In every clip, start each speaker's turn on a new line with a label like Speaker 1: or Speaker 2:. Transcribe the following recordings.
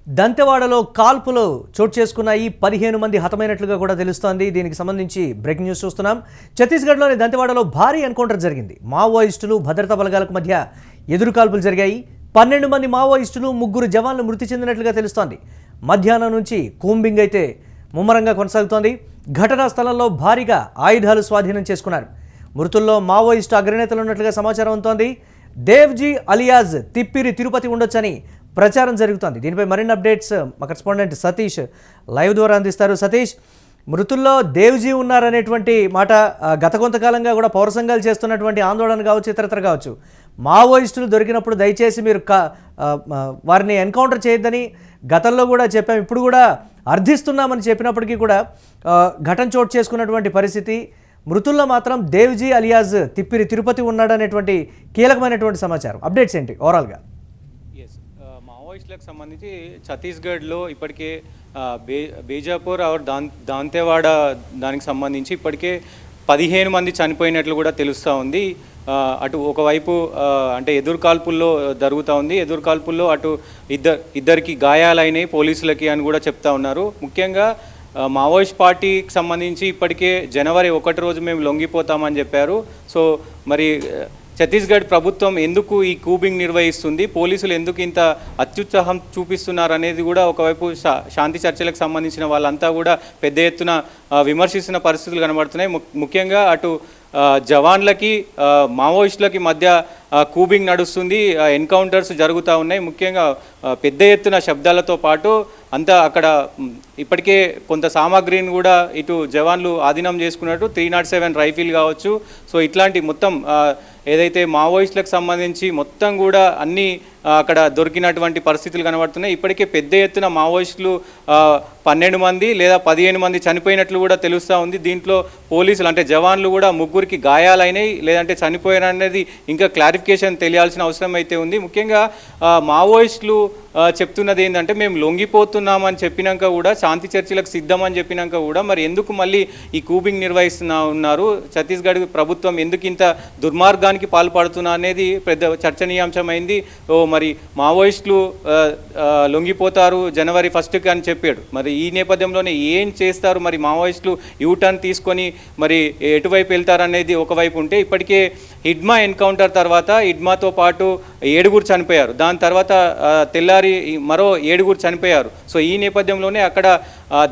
Speaker 1: దంతెవాడలో కాల్పులు చోటు చేసుకున్నాయి. 15 మంది హతమైనట్లుగా కూడా తెలుస్తోంది. దీనికి సంబంధించి బ్రేకింగ్ న్యూస్ చూస్తున్నాం. ఛత్తీస్గఢ్లోని దంతెవాడలో భారీ ఎన్కౌంటర్ జరిగింది. మావోయిస్టులు భద్రతా బలగాలకు మధ్య ఎదురు కాల్పులు జరిగాయి. 12 మంది మావోయిస్టులు 3 జవాన్లు మృతి చెందినట్లుగా తెలుస్తోంది. మధ్యాహ్నం నుంచి కూంబింగ్ అయితే ముమ్మరంగా కొనసాగుతోంది. ఘటనా స్థలంలో భారీగా ఆయుధాలు స్వాధీనం చేసుకున్నారు. మృతుల్లో మావోయిస్టు అగ్రనేతలు ఉన్నట్లుగా సమాచారం ఉంటోంది. దేవ్జీ అలియాజ్ తిప్పిరి తిరుపతి ఉండొచ్చని ప్రచారం జరుగుతోంది. దీనిపై మరిన్ని అప్డేట్స్ మా కరెస్పాండెంట్ సతీష్ లైవ్ ద్వారా అందిస్తారు. సతీష్, మృతుల్లో దేవ్జీ ఉన్నారనేటువంటి మాట గత కొంతకాలంగా కూడా పౌర సంఘాలు చేస్తున్నటువంటి ఆందోళన కావచ్చు, ఇతరత్ర కావచ్చు. మావోయిస్టులు దొరికినప్పుడు దయచేసి మీరు వారిని ఎన్కౌంటర్ చేయొద్దని గతంలో కూడా చెప్పాం. ఇప్పుడు కూడా అర్థిస్తున్నామని చెప్పినప్పటికీ కూడా ఘటన చోటు చేసుకున్నటువంటి పరిస్థితి. మృతుల్లో మాత్రం దేవ్జీ అలియాజ్ తిప్పిరి తిరుపతి ఉన్నాడనేటువంటి కీలకమైనటువంటి సమాచారం. అప్డేట్స్ ఏంటి ఓవరాల్గా?
Speaker 2: మావోయిస్టులకు సంబంధించి ఛత్తీస్గఢ్లో ఇప్పటికే బీజాపూర్ ఆర్ దాంతెవాడ దానికి సంబంధించి ఇప్పటికే 15 మంది చనిపోయినట్లు కూడా తెలుస్తూ ఉంది. అటు ఒకవైపు అంటే ఎదురుకాల్పుల్లో జరుగుతూ ఉంది. ఎదురుకాల్పుల్లో అటు ఇద్దరికి గాయాలైనవి పోలీసులకి అని కూడా చెప్తా ఉన్నారు. ముఖ్యంగా మావోయిస్ట్ పార్టీకి సంబంధించి ఇప్పటికే జనవరి 1 రోజు మేము లొంగిపోతామని చెప్పారు. సో మరి ఛత్తీస్గఢ్ ప్రభుత్వం ఎందుకు ఈ కూబింగ్ నిర్వహిస్తుంది, పోలీసులు ఎందుకు ఇంత అత్యుత్సాహం చూపిస్తున్నారు అనేది కూడా ఒకవైపు శాంతి చర్చలకు సంబంధించిన వాళ్ళంతా కూడా పెద్ద ఎత్తున విమర్శిస్తున్న పరిస్థితులు కనబడుతున్నాయి. ముఖ్యంగా అటు జవాన్లకి మావోయిస్టులకి మధ్య కూబింగ్ నడుస్తుంది, ఎన్కౌంటర్స్ జరుగుతూ ఉన్నాయి. ముఖ్యంగా పెద్ద ఎత్తున శబ్దాలతో పాటు అంతా అక్కడ ఇప్పటికే కొంత సామాగ్రిని కూడా ఇటు జవాన్లు ఆధీనం చేసుకున్నట్టు 307 రైఫిల్ కావచ్చు. సో ఇట్లాంటి మొత్తం ఏదైతే మావోయిస్టులకు సంబంధించి మొత్తం కూడా అన్నీ అక్కడ దొరికినటువంటి పరిస్థితులు కనబడుతున్నాయి. ఇప్పటికే పెద్ద ఎత్తున మావోయిస్టులు 12 మంది లేదా 15 మంది చనిపోయినట్లు కూడా తెలుస్తూ ఉంది. దీంట్లో పోలీసులు అంటే జవాన్లు కూడా 3కి గాయాలైనవి లేదంటే చనిపోయారనేది ఇంకా క్లారిఫికేషన్ తెలియాల్సిన అవసరం అయితే ఉంది. ముఖ్యంగా మావోయిస్టులు చెప్తున్నది ఏంటంటే మేము లొంగిపోతున్నామని చెప్పినాక కూడా శాంతి చర్చలకు సిద్ధమని చెప్పినాక కూడా మరి ఎందుకు మళ్ళీ ఈ కూబింగ్ ఉన్నారు, ఛత్తీస్గఢ్ ప్రభుత్వం ఎందుకు ఇంత దుర్మార్గానికి పాల్పడుతున్నా అనేది పెద్ద చర్చనీయాంశమైంది. మరి మావోయిస్టులు లొంగిపోతారు జనవరి 1కి అని చెప్పాడు. మరి ఈ నేపథ్యంలోనే ఏం చేస్తారు, మరి మావోయిస్టులు యూటర్న్ తీసుకొని మరి ఎటువైపు వెళ్తారనేది ఒకవైపు ఉంటే, ఇప్పటికే హిడ్మా ఎన్కౌంటర్ తర్వాత హిడ్మాతో పాటు 7 చనిపోయారు. దాని తర్వాత తెల్లారి మరో 7 చనిపోయారు. సో ఈ నేపథ్యంలోనే అక్కడ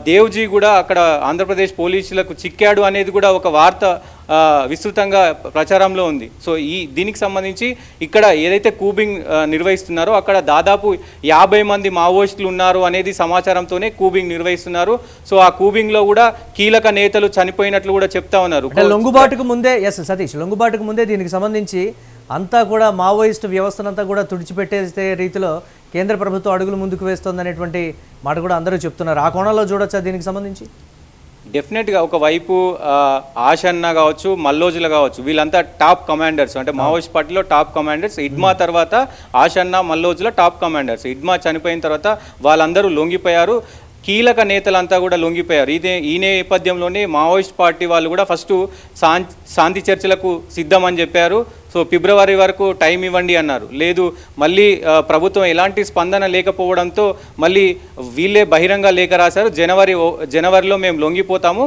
Speaker 2: దేవ్జీ కూడా అక్కడ ఆంధ్రప్రదేశ్ పోలీసులకు చిక్కాడు అనేది కూడా ఒక వార్త విస్తృతంగా ప్రచారంలో ఉంది. సో దీనికి సంబంధించి ఇక్కడ ఏదైతే కూబింగ్ నిర్వహిస్తున్నారో అక్కడ దాదాపు 50 మంది మావోయిస్టులు ఉన్నారు అనేది సమాచారంతోనే కూబింగ్ నిర్వహిస్తున్నారు. సో ఆ కూబింగ్లో కూడా కీలక నేతలు చనిపోయినట్లు కూడా చెప్తా ఉన్నారు.
Speaker 1: లొంగుబాటుకు ముందే సతీష్, లొంగుబాటుకు ముందే దీనికి సంబంధించి అంతా కూడా మావోయిస్టు వ్యవస్థనంతా కూడా తుడిచిపెట్టేసే రీతిలో కేంద్ర ప్రభుత్వం అడుగులు ముందుకు వేస్తోందనేటువంటి మాట కూడా అందరూ చెప్తున్నారు. ఆ కోణంలో చూడొచ్చా దీనికి సంబంధించి?
Speaker 2: డెఫినెట్గా ఒకవైపు ఆషన్న కావచ్చు, మల్లోజులు కావచ్చు, వీళ్ళంతా టాప్ కమాండర్స్ అంటే మావోయిస్ట్ పార్టీలో టాప్ కమాండర్స్. ఇడ్మా తర్వాత ఆషన్న, మల్లోజుల టాప్ కమాండర్స్. ఇడ్మా చనిపోయిన తర్వాత వాళ్ళందరూ లొంగిపోయారు. కీలక నేతలంతా కూడా లొంగిపోయారు. ఈ నేపథ్యంలోనే మావోయిస్ట్ పార్టీ వాళ్ళు కూడా ఫస్ట్ శాంతి చర్చలకు సిద్ధమని చెప్పారు. సో ఫిబ్రవరి వరకు టైం ఇవ్వండి అన్నారు. లేదు, మళ్ళీ ప్రభుత్వం ఎలాంటి స్పందన లేకపోవడంతో మళ్ళీ వీళ్ళే బహిరంగ లేఖ రాశారు. జనవరిలో మేము లొంగిపోతాము,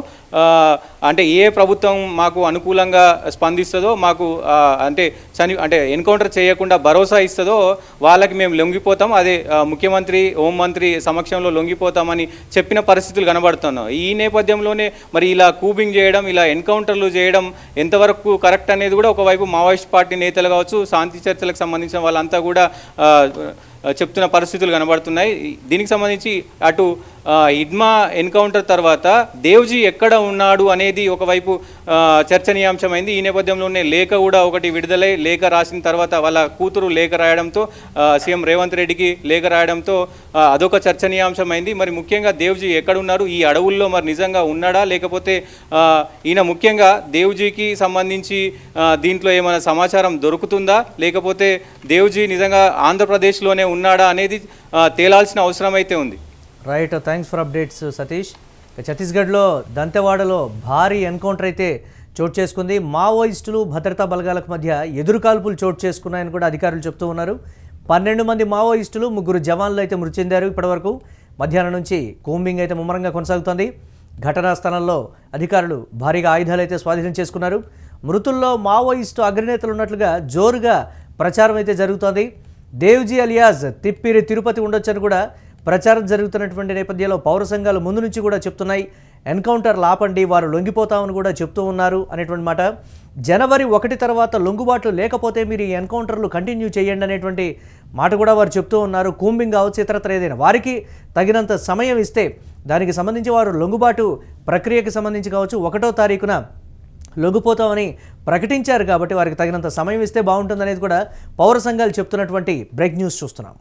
Speaker 2: అంటే ఏ ప్రభుత్వం మాకు అనుకూలంగా స్పందిస్తుందో, మాకు అంటే ఎన్కౌంటర్ చేయకుండా భరోసా ఇస్తుందో వాళ్ళకి మేము లొంగిపోతాం, అదే ముఖ్యమంత్రి హోంమంత్రి సమక్షంలో లొంగిపోతామని చెప్పిన పరిస్థితులు కనబడుతున్నాం. ఈ నేపథ్యంలోనే మరి ఇలా కూబింగ్ చేయడం, ఇలా ఎన్కౌంటర్లు చేయడం ఎంతవరకు కరెక్ట్ అనేది కూడా ఒకవైపు మావోయిస్ట్ పార్టీ నేతలు కావచ్చు, శాంతి చర్చలకు సంబంధించిన వాళ్ళంతా కూడా చెప్తున్న పరిస్థితులు కనబడుతున్నాయి. దీనికి సంబంధించి అటు హిడ్మా ఎన్కౌంటర్ తర్వాత దేవ్జీ ఎక్కడ ఉన్నాడు అనేది ఒకవైపు చర్చనీయాంశమైంది. ఈ నేపథ్యంలోనే లేఖ కూడా ఒకటి విడుదలై, లేఖ రాసిన తర్వాత వాళ్ళ కూతురు లేఖ రాయడంతో, సీఎం రేవంత్ రెడ్డికి లేఖ రాయడంతో అదొక చర్చనీయాంశమైంది. మరి ముఖ్యంగా దేవ్జీ ఎక్కడున్నారు, ఈ అడవుల్లో మరి నిజంగా ఉన్నాడా, లేకపోతే ఈయన ముఖ్యంగా దేవ్జీకి సంబంధించి దీంట్లో ఏమైనా సమాచారం దొరుకుతుందా, లేకపోతే దేవ్జీ నిజంగా ఆంధ్రప్రదేశ్లోనే ఉన్నాడా అనేది తేలాల్సిన అవసరం అయితే ఉంది.
Speaker 1: Right, thanks for updates Satish. ఛత్తీస్గఢ్లో దంతెవాడలో భారీ ఎన్కౌంటర్ అయితే చోటు చేసుకుంది. మావోయిస్టులు భద్రతా బలగాలకు మధ్య ఎదురుకాల్పులు చోటు చేసుకున్నాయని కూడా అధికారులు చెప్తూ ఉన్నారు. 12 మంది మావోయిస్టులు 3 జవాన్లు అయితే మృతి చెందారు. ఇప్పటివరకు మధ్యాహ్నం నుంచి కూంబింగ్ అయితే ముమ్మరంగా కొనసాగుతోంది. ఘటనా స్థలంలో అధికారులు భారీగా ఆయుధాలు అయితే స్వాధీనం చేసుకున్నారు. మృతుల్లో మావోయిస్టు అగ్రనేతలు ఉన్నట్లుగా జోరుగా ప్రచారం అయితే జరుగుతోంది. దేవ్జీ అలియాజ్ తిప్పిరి తిరుపతి ఉండొచ్చని కూడా ప్రచారం జరుగుతున్నటువంటి నేపథ్యంలో పౌర సంఘాలు ముందు నుంచి కూడా చెప్తున్నాయి, ఎన్కౌంటర్లు ఆపండి, వారు లొంగిపోతామని కూడా చెప్తూ ఉన్నారు అనేటువంటి మాట. జనవరి 1 తర్వాత లొంగుబాట్లు లేకపోతే మీరు ఈ ఎన్కౌంటర్లు కంటిన్యూ చేయండి అనేటువంటి మాట కూడా వారు చెప్తూ ఉన్నారు. కూంబింగ్ కావచ్చు, ఇతరత్ర ఏదైనా వారికి తగినంత సమయం ఇస్తే దానికి సంబంధించి వారు లొంగుబాటు ప్రక్రియకి సంబంధించి కావచ్చు 1వ తారీఖున లొంగిపోతామని ప్రకటించారు. కాబట్టి వారికి తగినంత సమయం ఇస్తే బాగుంటుందనేది కూడా పౌర సంఘాలు చెప్తున్నటువంటి బ్రేక్ న్యూస్ చూస్తున్నాం.